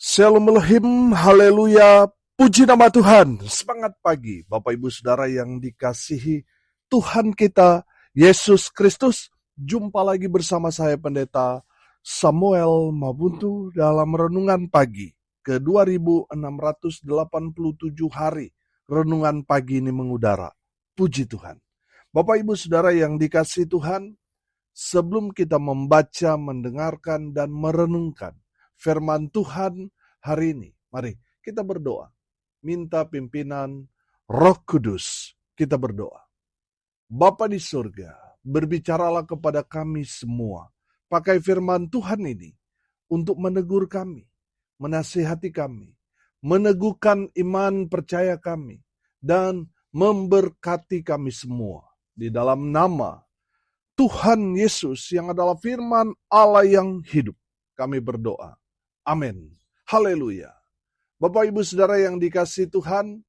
Shalom Elohim, haleluya, puji nama Tuhan. Semangat pagi, Bapak Ibu Saudara yang dikasihi Tuhan kita, Yesus Kristus. Jumpa lagi bersama saya Pendeta Samuel Mabuntu dalam Renungan Pagi ke 2687 hari. Renungan pagi ini mengudara, puji Tuhan. Bapak Ibu Saudara yang dikasihi Tuhan, sebelum kita membaca, mendengarkan, dan merenungkan firman Tuhan hari ini, mari kita berdoa. Minta pimpinan Roh Kudus. Kita berdoa. Bapa di surga, berbicaralah kepada kami semua. Pakai firman Tuhan ini untuk menegur kami, menasihati kami, meneguhkan iman percaya kami, dan memberkati kami semua. Di dalam nama Tuhan Yesus yang adalah firman Allah yang hidup, kami berdoa. Amin. Haleluya. Bapak Ibu Saudara yang dikasihi Tuhan,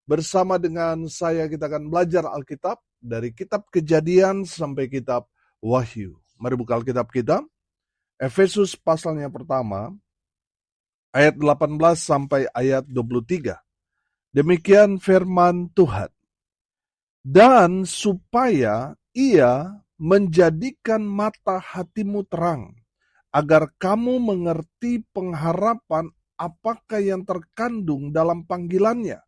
bersama dengan saya kita akan belajar Alkitab dari kitab Kejadian sampai kitab Wahyu. Mari buka Alkitab kita. Efesus pasalnya pertama, ayat 18 sampai ayat 23. Demikian firman Tuhan. Dan supaya ia menjadikan mata hatimu terang, agar kamu mengerti pengharapan apakah yang terkandung dalam panggilannya,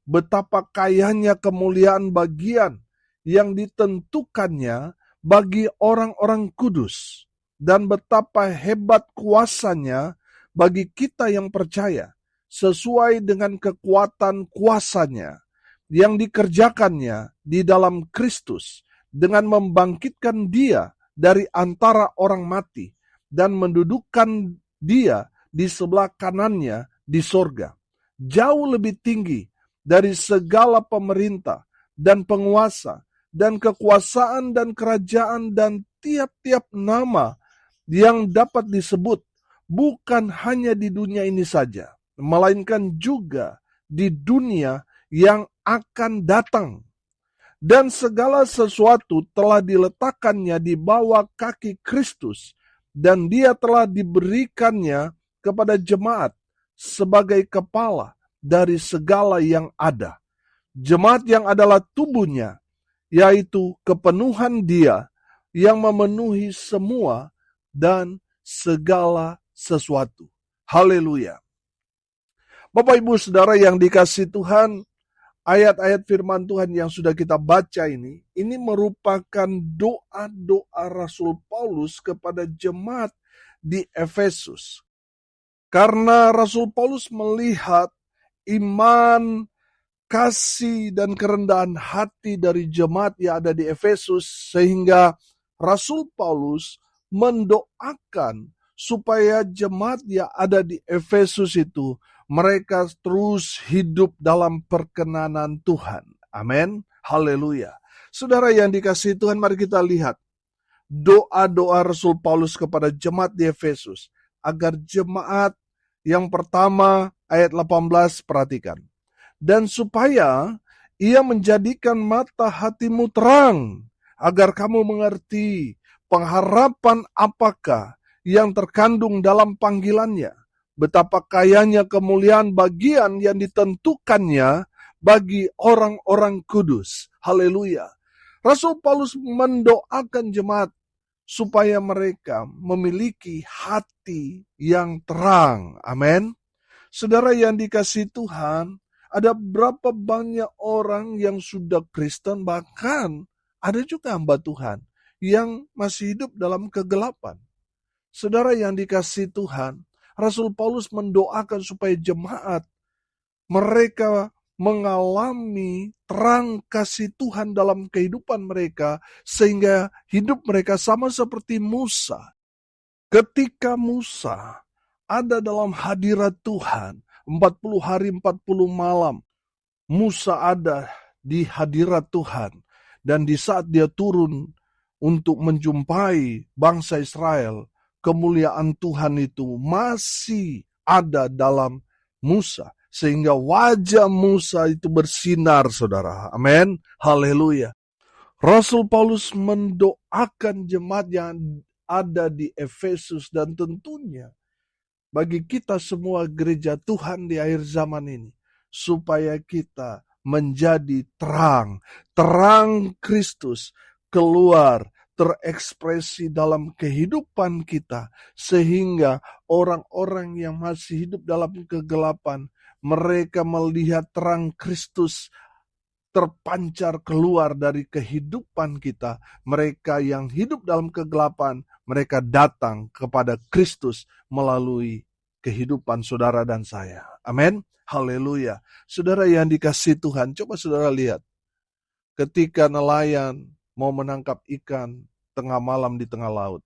betapa kayanya kemuliaan bagian yang ditentukannya bagi orang-orang kudus, dan betapa hebat kuasanya bagi kita yang percaya, sesuai dengan kekuatan kuasanya yang dikerjakannya di dalam Kristus, dengan membangkitkan dia dari antara orang mati, dan mendudukkan dia di sebelah kanannya di sorga, jauh lebih tinggi dari segala pemerintah dan penguasa dan kekuasaan dan kerajaan dan tiap-tiap nama yang dapat disebut, bukan hanya di dunia ini saja, melainkan juga di dunia yang akan datang. Dan segala sesuatu telah diletakkannya di bawah kaki Kristus, dan dia telah diberikannya kepada jemaat sebagai kepala dari segala yang ada. Jemaat yang adalah tubuhnya, yaitu kepenuhan dia yang memenuhi semua dan segala sesuatu. Haleluya. Bapak Ibu Saudara yang dikasihi Tuhan, ayat-ayat firman Tuhan yang sudah kita baca ini merupakan doa-doa Rasul Paulus kepada jemaat di Efesus. Karena Rasul Paulus melihat iman, kasih, dan kerendahan hati dari jemaat yang ada di Efesus, sehingga Rasul Paulus mendoakan supaya jemaat yang ada di Efesus itu mereka terus hidup dalam perkenanan Tuhan. Amin. Haleluya. Saudara yang dikasihi Tuhan, mari kita lihat doa-doa Rasul Paulus kepada jemaat di Efesus. Agar jemaat yang pertama, ayat 18, perhatikan. Dan supaya ia menjadikan mata hatimu terang, agar kamu mengerti pengharapan apakah yang terkandung dalam panggilannya, betapa kayanya kemuliaan bagian yang ditentukannya bagi orang-orang kudus. Haleluya. Rasul Paulus mendoakan jemaat supaya mereka memiliki hati yang terang. Amin. Saudara yang dikasihi Tuhan, ada berapa banyak orang yang sudah Kristen, bahkan ada juga hamba Tuhan yang masih hidup dalam kegelapan. Saudara yang dikasihi Tuhan, Rasul Paulus mendoakan supaya jemaat mereka mengalami terang kasih Tuhan dalam kehidupan mereka, sehingga hidup mereka sama seperti Musa. Ketika Musa ada dalam hadirat Tuhan 40 hari 40 malam, Musa ada di hadirat Tuhan, dan di saat dia turun untuk menjumpai bangsa Israel, kemuliaan Tuhan itu masih ada dalam Musa, sehingga wajah Musa itu bersinar, saudara. Amin. Haleluya. Rasul Paulus mendoakan jemaat yang ada di Efesus, dan tentunya bagi kita semua gereja Tuhan di akhir zaman ini, supaya kita menjadi terang, terang Kristus keluar, terekspresi dalam kehidupan kita, sehingga orang-orang yang masih hidup dalam kegelapan, mereka melihat terang Kristus terpancar keluar dari kehidupan kita. Mereka yang hidup dalam kegelapan, mereka datang kepada Kristus melalui kehidupan saudara dan saya. Amin. Haleluya. Saudara yang dikasihi Tuhan, coba saudara lihat. Ketika nelayan mau menangkap ikan tengah malam di tengah laut.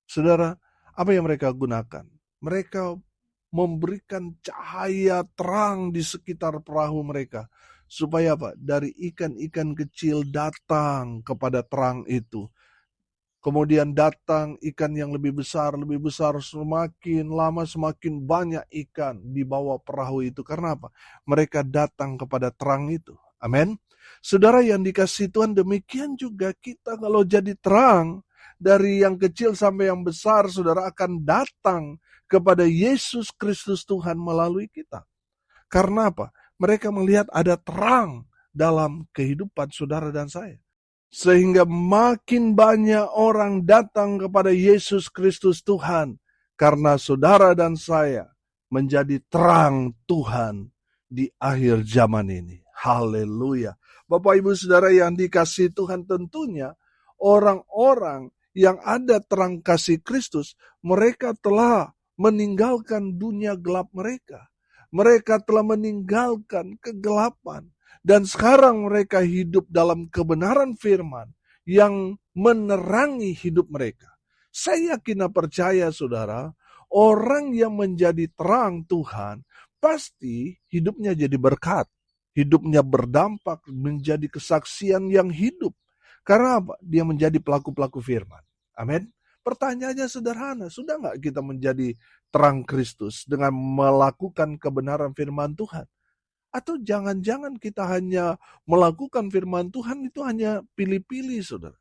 Saudara, apa yang mereka gunakan? Mereka memberikan cahaya terang di sekitar perahu mereka. Supaya apa? Dari ikan-ikan kecil datang kepada terang itu. Kemudian datang ikan yang lebih besar, semakin lama semakin banyak ikan di bawah perahu itu. Karena apa? Mereka datang kepada terang itu. Amin. Saudara yang dikasihi Tuhan, demikian juga kita kalau jadi terang, dari yang kecil sampai yang besar, saudara akan datang kepada Yesus Kristus Tuhan melalui kita. Karena apa? Mereka melihat ada terang dalam kehidupan saudara dan saya. Sehingga makin banyak orang datang kepada Yesus Kristus Tuhan. Karena saudara dan saya menjadi terang Tuhan di akhir zaman ini. Haleluya. Bapak Ibu Saudara yang dikasihi Tuhan, tentunya orang-orang yang ada terang kasih Kristus, mereka telah meninggalkan dunia gelap mereka. Mereka telah meninggalkan kegelapan. Dan sekarang mereka hidup dalam kebenaran firman yang menerangi hidup mereka. Saya yakin dan percaya saudara, orang yang menjadi terang Tuhan, pasti hidupnya jadi berkat. Hidupnya berdampak menjadi kesaksian yang hidup. Karena apa? Dia menjadi pelaku-pelaku firman. Amin. Pertanyaannya sederhana, sudah nggak kita menjadi terang Kristus dengan melakukan kebenaran firman Tuhan? Atau jangan-jangan kita hanya melakukan firman Tuhan itu hanya pilih-pilih, saudara.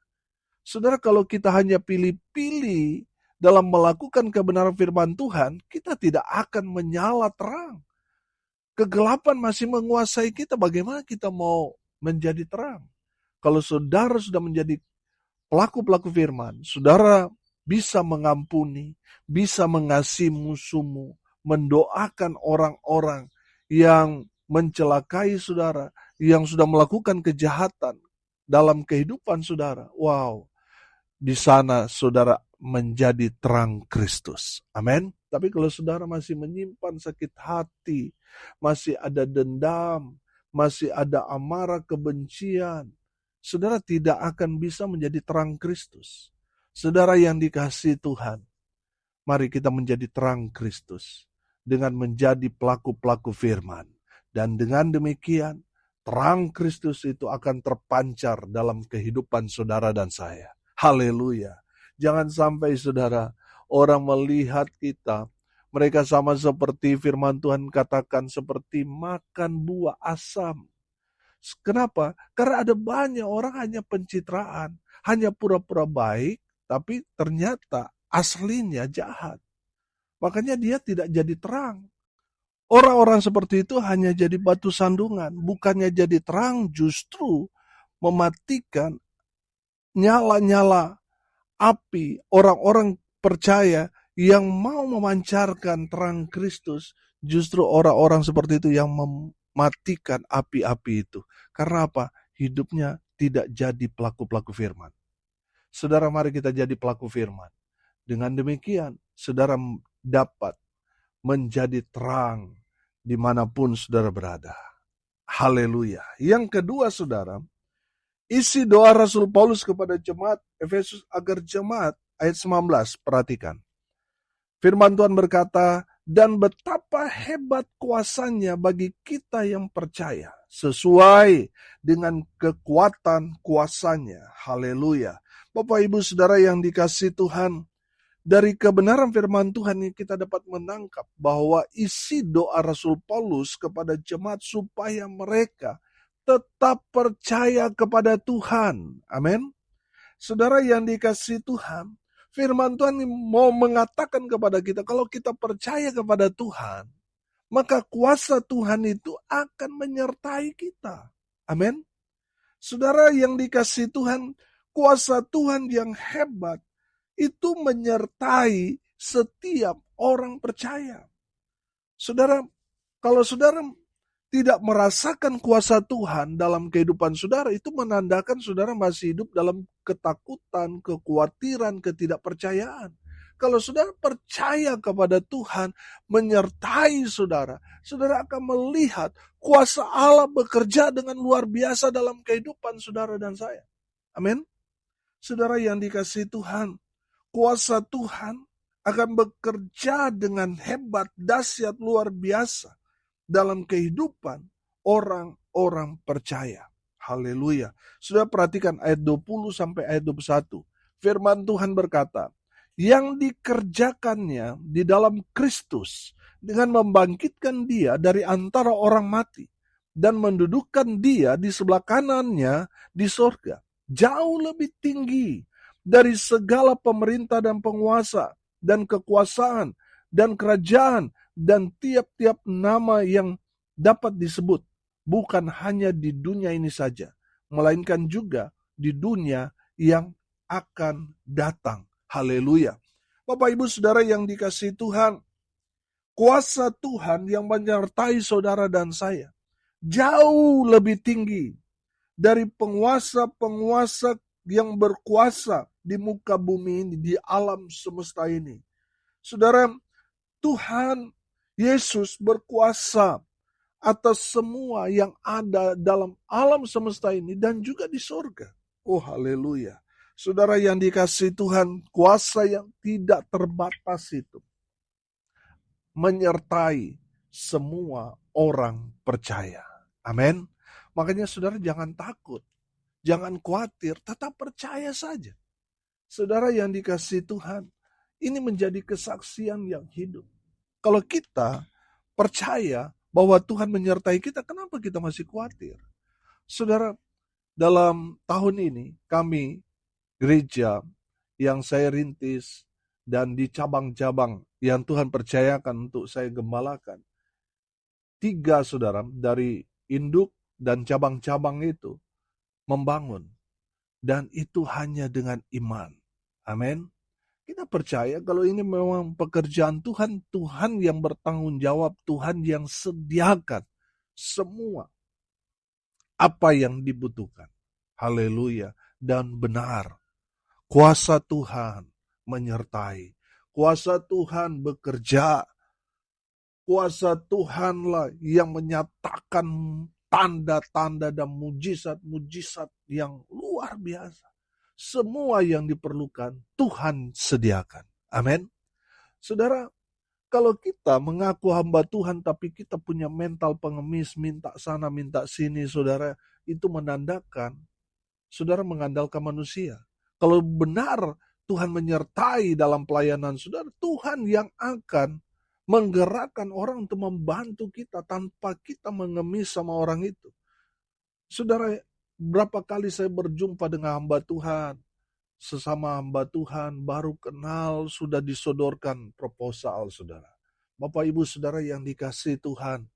Saudara, kalau kita hanya pilih-pilih dalam melakukan kebenaran firman Tuhan, kita tidak akan menyala terang. Kegelapan masih menguasai kita, bagaimana kita mau menjadi terang? Kalau saudara sudah menjadi pelaku-pelaku firman, saudara bisa mengampuni, bisa mengasihi musuhmu, mendoakan orang-orang yang mencelakai saudara, yang sudah melakukan kejahatan dalam kehidupan saudara. Wow, di sana saudara menjadi terang Kristus. Amin. Tapi kalau saudara masih menyimpan sakit hati, masih ada dendam, masih ada amarah kebencian, saudara tidak akan bisa menjadi terang Kristus. Saudara yang dikasihi Tuhan, mari kita menjadi terang Kristus dengan menjadi pelaku-pelaku firman. Dan dengan demikian, terang Kristus itu akan terpancar dalam kehidupan saudara dan saya. Haleluya. Jangan sampai saudara, orang melihat kita, mereka sama seperti firman Tuhan katakan, seperti makan buah asam. Kenapa? Karena ada banyak orang hanya pencitraan, hanya pura-pura baik, tapi ternyata aslinya jahat. Makanya dia tidak jadi terang. Orang-orang seperti itu hanya jadi batu sandungan, bukannya jadi terang, justru mematikan nyala-nyala api orang-orang percaya yang mau memancarkan terang Kristus. Justru orang-orang seperti itu yang mematikan api-api itu. Karena apa? Hidupnya tidak jadi pelaku-pelaku firman. Saudara, mari kita jadi pelaku firman. Dengan demikian, saudara dapat menjadi terang dimanapun saudara berada. Haleluya. Yang kedua saudara, isi doa Rasul Paulus kepada jemaat Efesus agar jemaat, ayat 19, perhatikan. Firman Tuhan berkata, dan betapa hebat kuasanya bagi kita yang percaya, sesuai dengan kekuatan kuasanya. Haleluya. Bapak Ibu Saudara yang dikasihi Tuhan, dari kebenaran firman Tuhan ini kita dapat menangkap bahwa isi doa Rasul Paulus kepada jemaat supaya mereka tetap percaya kepada Tuhan. Amin. Saudara yang dikasihi Tuhan, Firman Tuhan mau mengatakan kepada kita, kalau kita percaya kepada Tuhan, maka kuasa Tuhan itu akan menyertai kita. Amin. Saudara yang dikasihi Tuhan, kuasa Tuhan yang hebat itu menyertai setiap orang percaya. Saudara, kalau saudara tidak merasakan kuasa Tuhan dalam kehidupan saudara, itu menandakan saudara masih hidup dalam ketakutan, kekhawatiran, ketidakpercayaan. Kalau saudara percaya kepada Tuhan menyertai saudara, saudara akan melihat kuasa Allah bekerja dengan luar biasa dalam kehidupan saudara dan saya. Amin. Saudara yang dikasihi Tuhan, kuasa Tuhan akan bekerja dengan hebat, dahsyat, luar biasa dalam kehidupan orang-orang percaya. Haleluya. Sudah perhatikan ayat 20 sampai ayat 21. Firman Tuhan berkata, yang dikerjakannya di dalam Kristus dengan membangkitkan dia dari antara orang mati dan mendudukkan dia di sebelah kanannya di sorga, jauh lebih tinggi dari segala pemerintah dan penguasa dan kekuasaan dan kerajaan dan tiap-tiap nama yang dapat disebut, bukan hanya di dunia ini saja, melainkan juga di dunia yang akan datang. Haleluya. Bapak Ibu Saudara yang dikasihi Tuhan, kuasa Tuhan yang menyertai saudara dan saya jauh lebih tinggi dari penguasa-penguasa yang berkuasa di muka bumi ini, di alam semesta ini. Saudara, Tuhan Yesus berkuasa atas semua yang ada dalam alam semesta ini dan juga di surga. Oh haleluya. Saudara yang dikasihi Tuhan, kuasa yang tidak terbatas itu menyertai semua orang percaya. Amin. Makanya saudara jangan takut, jangan khawatir, tetap percaya saja. Saudara yang dikasihi Tuhan, ini menjadi kesaksian yang hidup. Kalau kita percaya bahwa Tuhan menyertai kita, kenapa kita masih khawatir? Saudara, dalam tahun ini kami gereja yang saya rintis dan di cabang-cabang yang Tuhan percayakan untuk saya gembalakan, 3 saudara dari induk dan cabang-cabang itu membangun. Dan itu hanya dengan iman. Amin. Kita percaya kalau ini memang pekerjaan Tuhan, Tuhan yang bertanggung jawab, Tuhan yang sediakan semua apa yang dibutuhkan. Haleluya. Dan benar, kuasa Tuhan menyertai. Kuasa Tuhan bekerja. Kuasa Tuhanlah yang menyatakan tanda-tanda dan mujizat-mujizat yang luar biasa. Semua yang diperlukan Tuhan sediakan. Amin. Saudara, kalau kita mengaku hamba Tuhan tapi kita punya mental pengemis, minta sana, minta sini, saudara, itu menandakan saudara mengandalkan manusia. Kalau benar Tuhan menyertai dalam pelayanan saudara, Tuhan yang akan menggerakkan orang untuk membantu kita tanpa kita mengemis sama orang itu. Saudara, berapa kali saya berjumpa dengan hamba Tuhan, sesama hamba Tuhan, baru kenal sudah disodorkan proposal saudara. Bapak Ibu Saudara yang dikasihi Tuhan,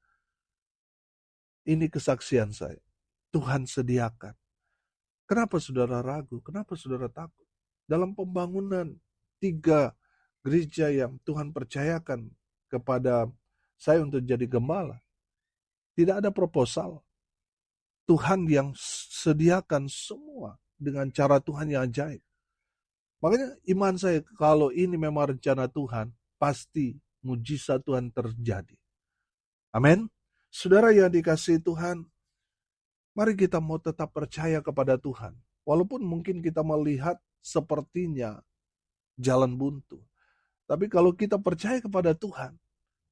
ini kesaksian saya. Tuhan sediakan. Kenapa saudara ragu? Kenapa saudara takut? Dalam pembangunan 3 gereja yang Tuhan percayakan kepada saya untuk jadi gembala, tidak ada proposal. Tuhan yang sediakan semua dengan cara Tuhan yang ajaib. Makanya iman saya, kalau ini memang rencana Tuhan, pasti mujizat Tuhan terjadi. Amin. Saudara yang dikasihi Tuhan, mari kita mau tetap percaya kepada Tuhan. Walaupun mungkin kita melihat sepertinya jalan buntu. Tapi kalau kita percaya kepada Tuhan,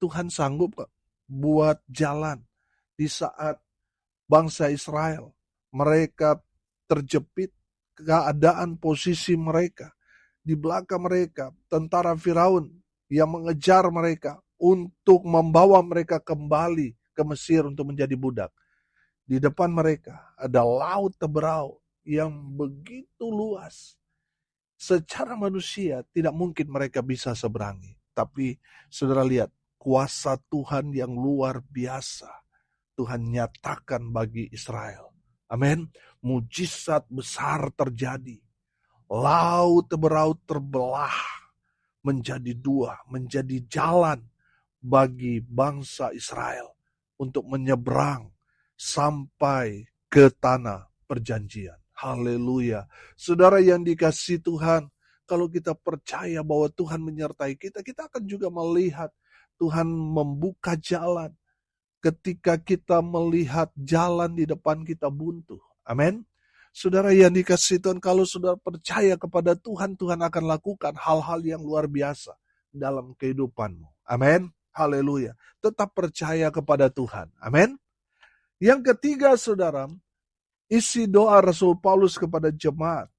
Tuhan sanggup buat jalan di saat bangsa Israel, mereka terjepit keadaan posisi mereka. Di belakang mereka, tentara Firaun yang mengejar mereka untuk membawa mereka kembali ke Mesir untuk menjadi budak. Di depan mereka ada laut Teberau yang begitu luas. Secara manusia tidak mungkin mereka bisa seberangi. Tapi saudara lihat, kuasa Tuhan yang luar biasa Tuhan nyatakan bagi Israel. Amin. Mujizat besar terjadi. Laut beraut terbelah menjadi dua, menjadi jalan bagi bangsa Israel untuk menyeberang sampai ke tanah perjanjian. Haleluya. Saudara yang dikasihi Tuhan, kalau kita percaya bahwa Tuhan menyertai kita, kita akan juga melihat Tuhan membuka jalan ketika kita melihat jalan di depan kita buntu. Amin. Saudara yang dikasihi Tuhan, kalau saudara percaya kepada Tuhan, Tuhan akan lakukan hal-hal yang luar biasa dalam kehidupanmu. Amin. Haleluya. Tetap percaya kepada Tuhan. Amin. Yang ketiga, saudara, isi doa Rasul Paulus kepada jemaat.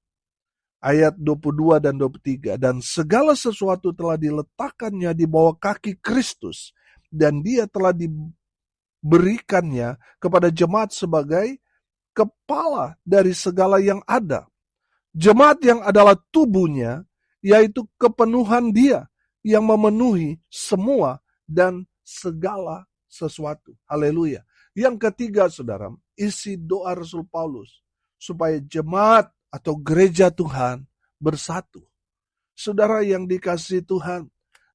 Ayat 22 dan 23. Dan segala sesuatu telah diletakkannya di bawah kaki Kristus. Dan dia telah diberikannya kepada jemaat sebagai kepala dari segala yang ada. Jemaat yang adalah tubuhnya, yaitu kepenuhan dia yang memenuhi semua dan segala sesuatu. Haleluya. Yang ketiga, saudara, isi doa Rasul Paulus supaya jemaat atau gereja Tuhan bersatu. Saudara yang dikasihi Tuhan,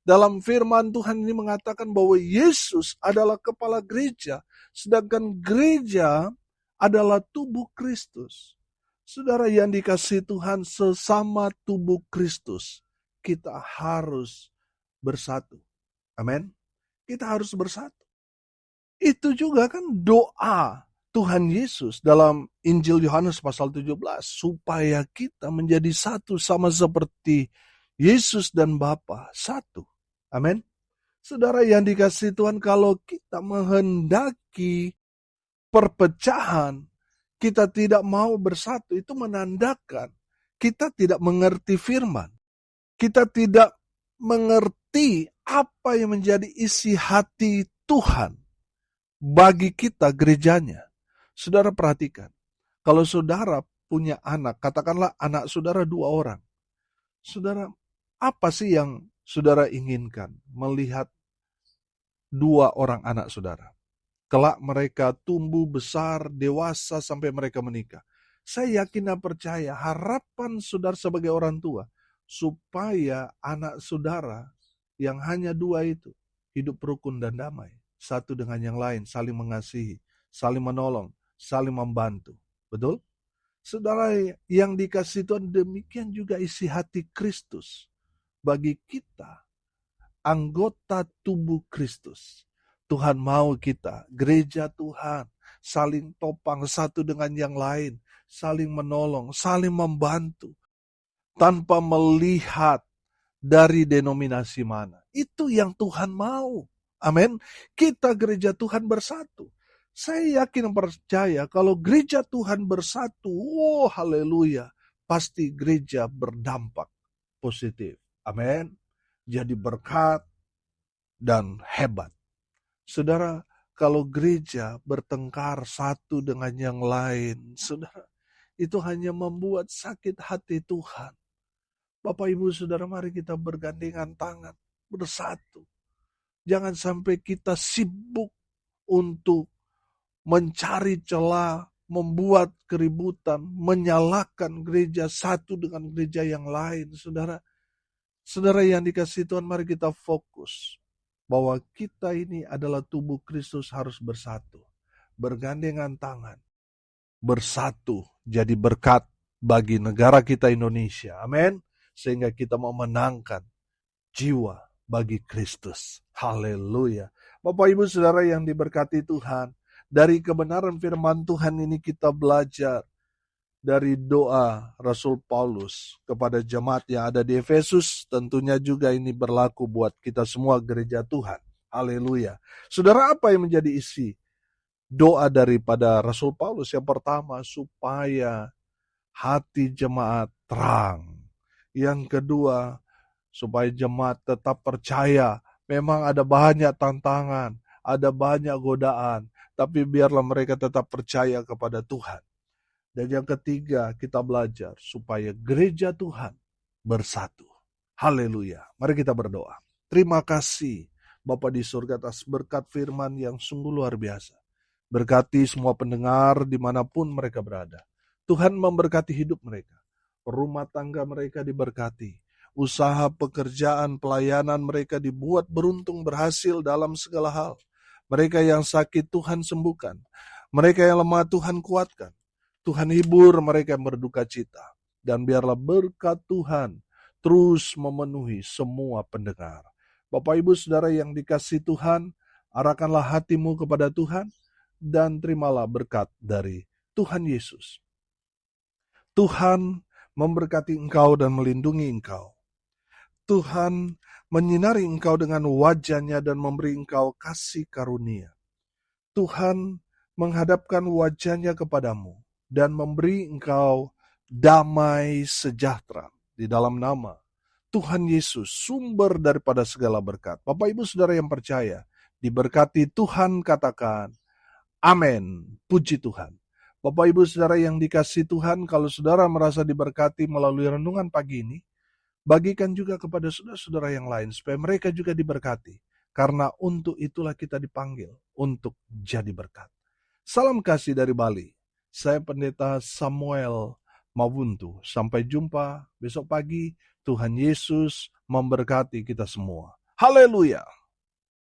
dalam firman Tuhan ini mengatakan bahwa Yesus adalah kepala gereja, sedangkan gereja adalah tubuh Kristus. Saudara yang dikasihi Tuhan, sesama tubuh Kristus, kita harus bersatu. Amin. Kita harus bersatu. Itu juga kan doa Tuhan Yesus dalam Injil Yohanes pasal 17, supaya kita menjadi satu sama seperti Yesus dan Bapa satu. Amin. Saudara yang dikasihi Tuhan, kalau kita menghendaki perpecahan, kita tidak mau bersatu, itu menandakan kita tidak mengerti firman. Kita tidak mengerti apa yang menjadi isi hati Tuhan bagi kita gerejanya. Saudara perhatikan, kalau saudara punya anak, katakanlah anak saudara 2 orang. Saudara, apa sih yang saudara inginkan melihat 2 orang anak saudara? Kelak mereka tumbuh besar, dewasa sampai mereka menikah. Saya yakin dan percaya harapan saudara sebagai orang tua, supaya anak saudara yang hanya 2 itu hidup rukun dan damai. Satu dengan yang lain, saling mengasihi, saling menolong, saling membantu. Betul? Saudara yang dikasihi Tuhan, demikian juga isi hati Kristus bagi kita, anggota tubuh Kristus. Tuhan mau kita, gereja Tuhan, saling topang satu dengan yang lain, saling menolong, saling membantu, tanpa melihat dari denominasi mana. Itu yang Tuhan mau. Amin. Kita gereja Tuhan bersatu. Saya yakin dan percaya kalau gereja Tuhan bersatu, haleluya, pasti gereja berdampak positif. Amin. Jadi berkat dan hebat. Saudara, kalau gereja bertengkar satu dengan yang lain, saudara, itu hanya membuat sakit hati Tuhan. Bapak, Ibu, Saudara, mari kita bergandengan tangan, bersatu. Jangan sampai kita sibuk untuk mencari celah, membuat keributan, menyalahkan gereja satu dengan gereja yang lain. Saudara, saudara yang dikasihi Tuhan, mari kita fokus bahwa kita ini adalah tubuh Kristus, harus bersatu, bergandengan tangan, bersatu, jadi berkat bagi negara kita Indonesia. Amin. Sehingga kita memenangkan jiwa bagi Kristus. Haleluya. Bapak, Ibu, Saudara yang diberkati Tuhan, dari kebenaran firman Tuhan ini kita belajar dari doa Rasul Paulus kepada jemaat yang ada di Efesus. Tentunya juga ini berlaku buat kita semua gereja Tuhan. Haleluya. Saudara, apa yang menjadi isi doa daripada Rasul Paulus? Yang pertama, supaya hati jemaat terang. Yang kedua, supaya jemaat tetap percaya. Memang ada banyak tantangan, ada banyak godaan, tapi biarlah mereka tetap percaya kepada Tuhan. Dan yang ketiga, kita belajar supaya gereja Tuhan bersatu. Haleluya. Mari kita berdoa. Terima kasih Bapa di surga atas berkat firman yang sungguh luar biasa. Berkati semua pendengar dimanapun mereka berada. Tuhan memberkati hidup mereka. Rumah tangga mereka diberkati. Usaha, pekerjaan, pelayanan mereka dibuat beruntung berhasil dalam segala hal. Mereka yang sakit Tuhan sembuhkan. Mereka yang lemah Tuhan kuatkan. Tuhan hibur mereka yang berduka cita. Dan biarlah berkat Tuhan terus memenuhi semua pendengar. Bapak Ibu Saudara yang dikasihi Tuhan, arahkanlah hatimu kepada Tuhan dan terimalah berkat dari Tuhan Yesus. Tuhan memberkati engkau dan melindungi engkau. Tuhan menyinari engkau dengan wajah-Nya dan memberi engkau kasih karunia. Tuhan menghadapkan wajah-Nya kepadamu dan memberi engkau damai sejahtera di dalam nama Tuhan Yesus, sumber daripada segala berkat. Bapak Ibu Saudara yang percaya, diberkati Tuhan, katakan amin. Puji Tuhan. Bapak Ibu Saudara yang dikasihi Tuhan, kalau saudara merasa diberkati melalui renungan pagi ini, bagikan juga kepada saudara-saudara yang lain supaya mereka juga diberkati. Karena untuk itulah kita dipanggil untuk jadi berkat. Salam kasih dari Bali. Saya Pendeta Samuel Mawuntu. Sampai jumpa besok pagi. Tuhan Yesus memberkati kita semua. Haleluya.